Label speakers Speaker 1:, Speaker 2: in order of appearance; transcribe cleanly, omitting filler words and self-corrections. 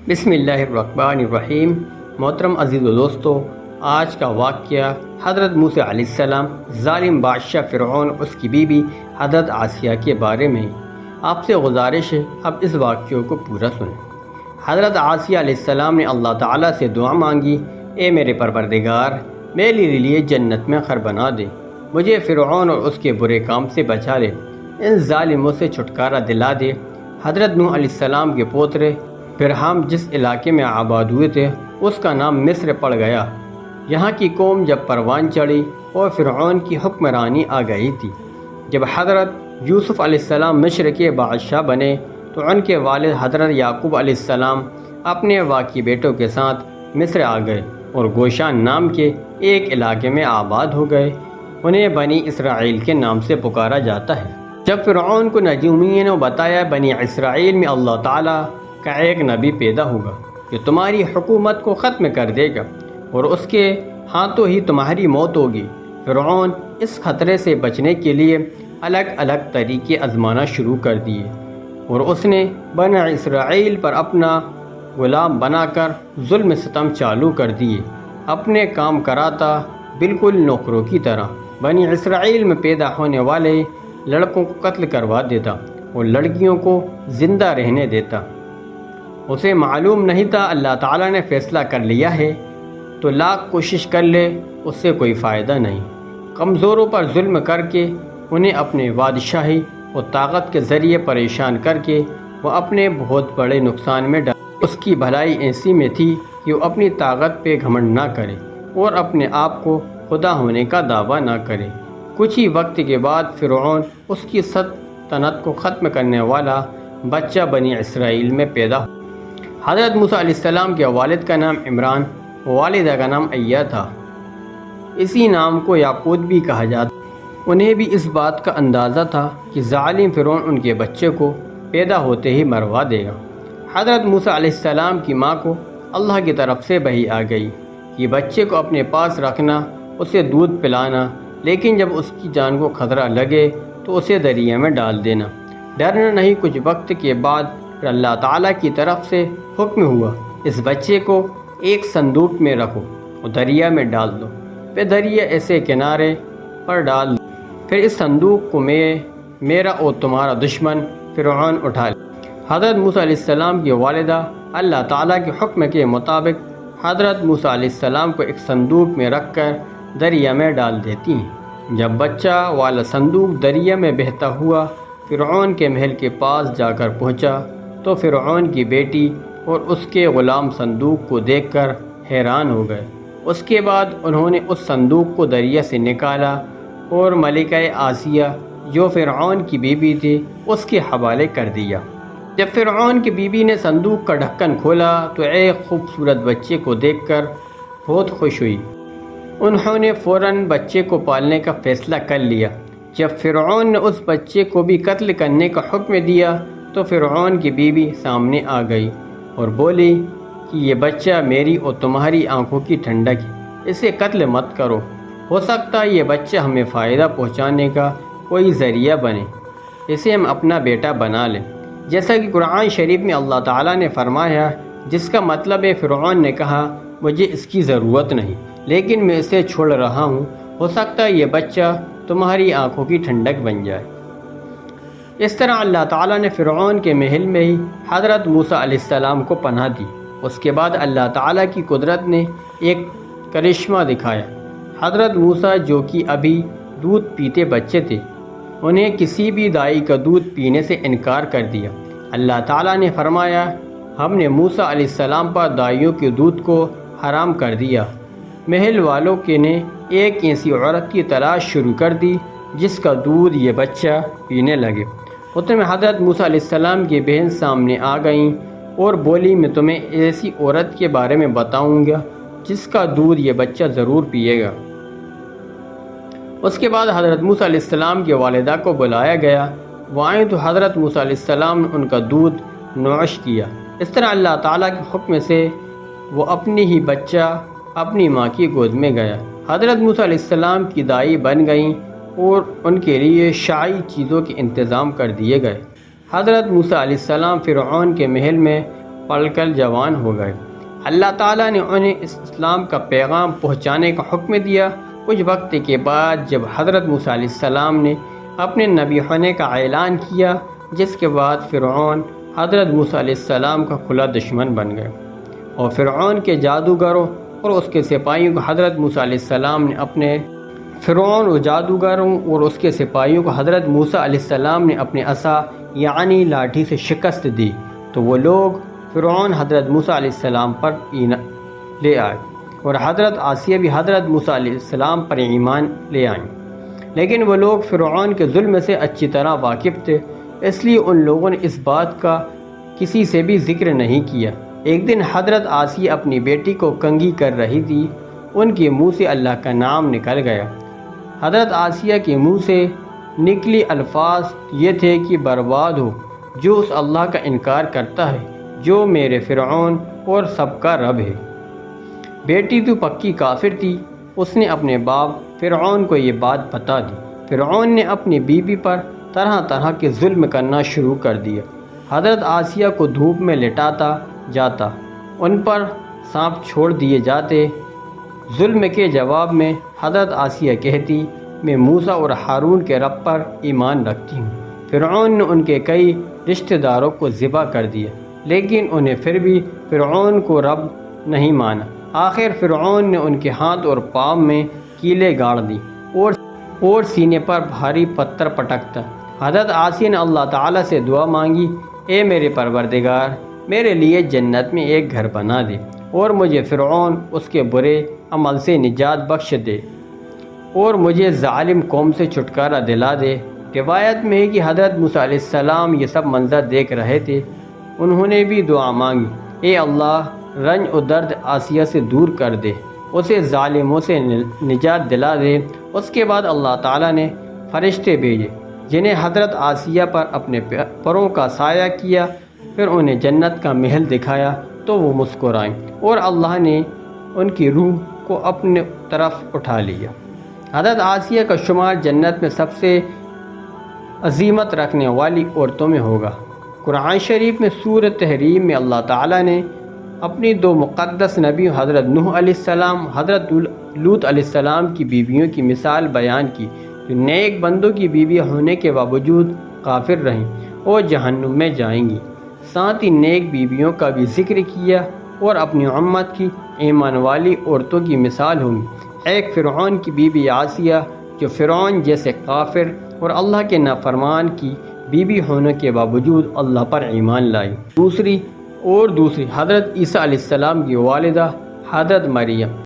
Speaker 1: بسم اللہ الرحمن الرحیم۔ محترم عزیز و دوستو، آج کا واقعہ حضرت موسیٰ علیہ السلام، ظالم بادشاہ فرعون اور اس کی بیوی حضرت عاصیہ کے بارے میں۔ آپ سے گزارش ہے اب اس واقعے کو پورا سنیں۔ حضرت عاصیہ علیہ السلام نے اللہ تعالیٰ سے دعا مانگی، اے میرے پروردگار، میرے لیے جنت میں گھر بنا دے، مجھے فرعون اور اس کے برے کام سے بچا لے، ان ظالموں سے چھٹکارا دلا دے۔ حضرت نوح علیہ السلام کے پوترے پھر ہم جس علاقے میں آباد ہوئے تھے اس کا نام مصر پڑ گیا۔ یہاں کی قوم جب پروان چڑھی اور فرعون کی حکمرانی آ گئی تھی۔ جب حضرت یوسف علیہ السلام مصر کے بادشاہ بنے تو ان کے والد حضرت یعقوب علیہ السلام اپنے باقی بیٹوں کے ساتھ مصر آ گئے اور گوشان نام کے ایک علاقے میں آباد ہو گئے۔ انہیں بنی اسرائیل کے نام سے پکارا جاتا ہے۔ جب فرعون کو نجومیوں نے بتایا بنی اسرائیل میں اللہ تعالیٰ کا ایک نبی پیدا ہوگا جو تمہاری حکومت کو ختم کر دے گا اور اس کے ہاتھوں ہی تمہاری موت ہوگی، فرعون اس خطرے سے بچنے کے لیے الگ الگ طریقے آزمانا شروع کر دیے اور اس نے بنی اسرائیل پر اپنا غلام بنا کر ظلم ستم چالو کر دیے۔ اپنے کام کراتا بالکل نوکروں کی طرح، بنی اسرائیل میں پیدا ہونے والے لڑکوں کو قتل کروا دیتا اور لڑکیوں کو زندہ رہنے دیتا۔ اسے معلوم نہیں تھا اللہ تعالیٰ نے فیصلہ کر لیا ہے تو لاکھ کوشش کر لے اس سے کوئی فائدہ نہیں۔ کمزوروں پر ظلم کر کے انہیں اپنے بادشاہی اور طاقت کے ذریعے پریشان کر کے وہ اپنے بہت بڑے نقصان میں ڈال۔ اس کی بھلائی ایسی میں تھی کہ وہ اپنی طاقت پہ گھمنڈ نہ کرے اور اپنے آپ کو خدا ہونے کا دعویٰ نہ کرے۔ کچھ ہی وقت کے بعد فرعون اس کی سلطنت کو ختم کرنے والا بچہ بنی اسرائیل میں پیدا ہوا۔ حضرت موسیٰ علیہ السلام کے والد کا نام عمران، والدہ کا نام ایہ تھا۔ اسی نام کو یعقوب بھی کہا جاتا۔ انہیں بھی اس بات کا اندازہ تھا کہ ظالم فرعون ان کے بچے کو پیدا ہوتے ہی مروا دے گا۔ حضرت موسیٰ علیہ السلام کی ماں کو اللہ کی طرف سے وحی آ گئی کہ بچے کو اپنے پاس رکھنا، اسے دودھ پلانا، لیکن جب اس کی جان کو خطرہ لگے تو اسے دریا میں ڈال دینا۔ ڈرنا نہیں۔ کچھ وقت کے بعد پھر اللہ تعالیٰ کی طرف سے حکم ہوا، اس بچے کو ایک صندوق میں رکھو اور دریا میں ڈال دو، پھر دریا ایسے کنارے پر ڈال دو، پھر اس صندوق کو میرا اور تمہارا دشمن فرعون اٹھا لے۔ حضرت موسیٰ علیہ السلام کی والدہ اللہ تعالیٰ کے حکم کے مطابق حضرت موسیٰ علیہ السلام کو ایک صندوق میں رکھ کر دریا میں ڈال دیتی ہیں۔ جب بچہ والا صندوق دریا میں بہتا ہوا فرعون کے محل کے پاس جا کر پہنچا تو فرعون کی بیٹی اور اس کے غلام صندوق کو دیکھ کر حیران ہو گئے۔ اس کے بعد انہوں نے اس صندوق کو دریا سے نکالا اور ملکہ عاصیہ جو فرعون کی بیوی تھی اس کے حوالے کر دیا۔ جب فرعون کی بیوی نے صندوق کا ڈھکن کھولا تو ایک خوبصورت بچے کو دیکھ کر بہت خوش ہوئی۔ انہوں نے فوراً بچے کو پالنے کا فیصلہ کر لیا۔ جب فرعون نے اس بچے کو بھی قتل کرنے کا حکم دیا تو فرعون کی بیوی سامنے آ گئی اور بولی کہ یہ بچہ میری اور تمہاری آنکھوں کی ٹھنڈک ہے، اسے قتل مت کرو، ہو سکتا ہے یہ بچہ ہمیں فائدہ پہنچانے کا کوئی ذریعہ بنے، اسے ہم اپنا بیٹا بنا لیں۔ جیسا کہ قرآن شریف میں اللہ تعالیٰ نے فرمایا، جس کا مطلب ہے فرعون نے کہا مجھے اس کی ضرورت نہیں لیکن میں اسے چھوڑ رہا ہوں، ہو سکتا ہے یہ بچہ تمہاری آنکھوں کی ٹھنڈک بن جائے۔ اس طرح اللہ تعالیٰ نے فرعون کے محل میں ہی حضرت موسیٰ علیہ السلام کو پناہ دی۔ اس کے بعد اللہ تعالیٰ کی قدرت نے ایک کرشمہ دکھایا۔ حضرت موسیٰ جو کہ ابھی دودھ پیتے بچے تھے، انہیں کسی بھی دائی کا دودھ پینے سے انکار کر دیا۔ اللہ تعالیٰ نے فرمایا، ہم نے موسیٰ علیہ السلام پر دائیوں کے دودھ کو حرام کر دیا۔ محل والوں کے نے ایک ایسی عورت کی تلاش شروع کر دی جس کا دودھ یہ بچہ پینے لگے۔ اتنے میں حضرت موسیٰ علیہ السلام کی بہن سامنے آ گئیں اور بولی میں تمہیں ایسی عورت کے بارے میں بتاؤں گا جس کا دودھ یہ بچہ ضرور پیے گا۔ اس کے بعد حضرت موسیٰ علیہ السلام کی والدہ کو بلایا گیا۔ وہ آئیں تو حضرت موسیٰ علیہ السلام نے ان کا دودھ نوش کیا۔ اس طرح اللہ تعالیٰ کے حکم سے وہ اپنی ہی بچہ اپنی ماں کی گود میں گیا۔ حضرت موسیٰ علیہ السلام کی دائی بن گئیں اور ان کے لیے شاعی چیزوں کے انتظام کر دیے گئے۔ حضرت موسیٰ علیہ السلام فرعون کے محل میں پڑھ کر جوان ہو گئے۔ اللہ تعالیٰ نے انہیں اسلام کا پیغام پہنچانے کا حکم دیا۔ کچھ وقت کے بعد جب حضرت موسیٰ علیہ السلام نے اپنے نبی ہونے کا اعلان کیا، جس کے بعد فرعون حضرت موسیٰ علیہ السلام کا کھلا دشمن بن گئے، اور فرعون کے جادوگروں اور اس کے سپاہیوں کو حضرت موسیٰ علیہ السلام نے اپنے عصا یعنی لاٹھی سے شکست دی، تو وہ لوگ فرعون حضرت موسیٰ علیہ السلام پر لے آئے، اور حضرت آسیہ بھی حضرت موسیٰ علیہ السلام پر ایمان لے آئیں۔ لیکن وہ لوگ فرعون کے ظلم سے اچھی طرح واقف تھے، اس لیے ان لوگوں نے اس بات کا کسی سے بھی ذکر نہیں کیا۔ ایک دن حضرت آسیہ اپنی بیٹی کو کنگھی کر رہی تھی، ان کے منہ سے اللہ کا نام نکل گیا۔ حضرت آسیہ کے منہ سے نکلی الفاظ یہ تھے کہ برباد ہو جو اس اللہ کا انکار کرتا ہے جو میرے فرعون اور سب کا رب ہے۔ بیٹی تو پکی کافر تھی، اس نے اپنے باپ فرعون کو یہ بات بتا دی۔ فرعون نے اپنی بیوی پر طرح طرح کے ظلم کرنا شروع کر دیا۔ حضرت آسیہ کو دھوپ میں لٹاتا جاتا، ان پر سانپ چھوڑ دیے جاتے۔ ظلم کے جواب میں حضرت آسیہ کہتی، میں موسیٰ اور ہارون کے رب پر ایمان رکھتی ہوں۔ فرعون نے ان کے کئی رشتہ داروں کو ذبح کر دیا، لیکن انہیں پھر بھی فرعون کو رب نہیں مانا۔ آخر فرعون نے ان کے ہاتھ اور پاؤں میں کیلیں گاڑ دی اور سینے پر بھاری پتھر پٹکتا۔ حضرت آسیہ نے اللہ تعالیٰ سے دعا مانگی، اے میرے پروردگار، میرے لیے جنت میں ایک گھر بنا دے اور مجھے فرعون اس کے برے عمل سے نجات بخش دے اور مجھے ظالم قوم سے چھٹکارا دلا دے۔ روایت میں ہے کہ حضرت موسیٰ علیہ السلام یہ سب منظر دیکھ رہے تھے، انہوں نے بھی دعا مانگی، اے اللہ، رنج و درد آسیہ سے دور کر دے، اسے ظالموں سے نجات دلا دے۔ اس کے بعد اللہ تعالیٰ نے فرشتے بھیجے جنہیں حضرت آسیہ پر اپنے پروں کا سایہ کیا، پھر انہیں جنت کا محل دکھایا تو وہ مسکرائیں اور اللہ نے ان کی روح کو اپنے طرف اٹھا لیا۔ حضرت آسیہ کا شمار جنت میں سب سے عظمت رکھنے والی عورتوں میں ہوگا۔ قرآن شریف میں سورۃ تحریم میں اللہ تعالیٰ نے اپنی دو مقدس نبیوں حضرت نوح علیہ السلام، حضرت لوط علیہ السلام کی بیویوں کی مثال بیان کی، جو نیک بندوں کی بیوی ہونے کے باوجود کافر رہیں اور جہنم میں جائیں گی۔ ساتھ ہی نیک بیویوں کا بھی ذکر کیا اور اپنی امت کی ایمان والی عورتوں کی مثال ہوں گی۔ ایک فرعون کی بیوی آسیہ، جو فرعون جیسے کافر اور اللہ کے نافرمان کی بیوی ہونے کے باوجود اللہ پر ایمان لائی۔ دوسری حضرت عیسیٰ علیہ السلام کی والدہ حضرت مریم۔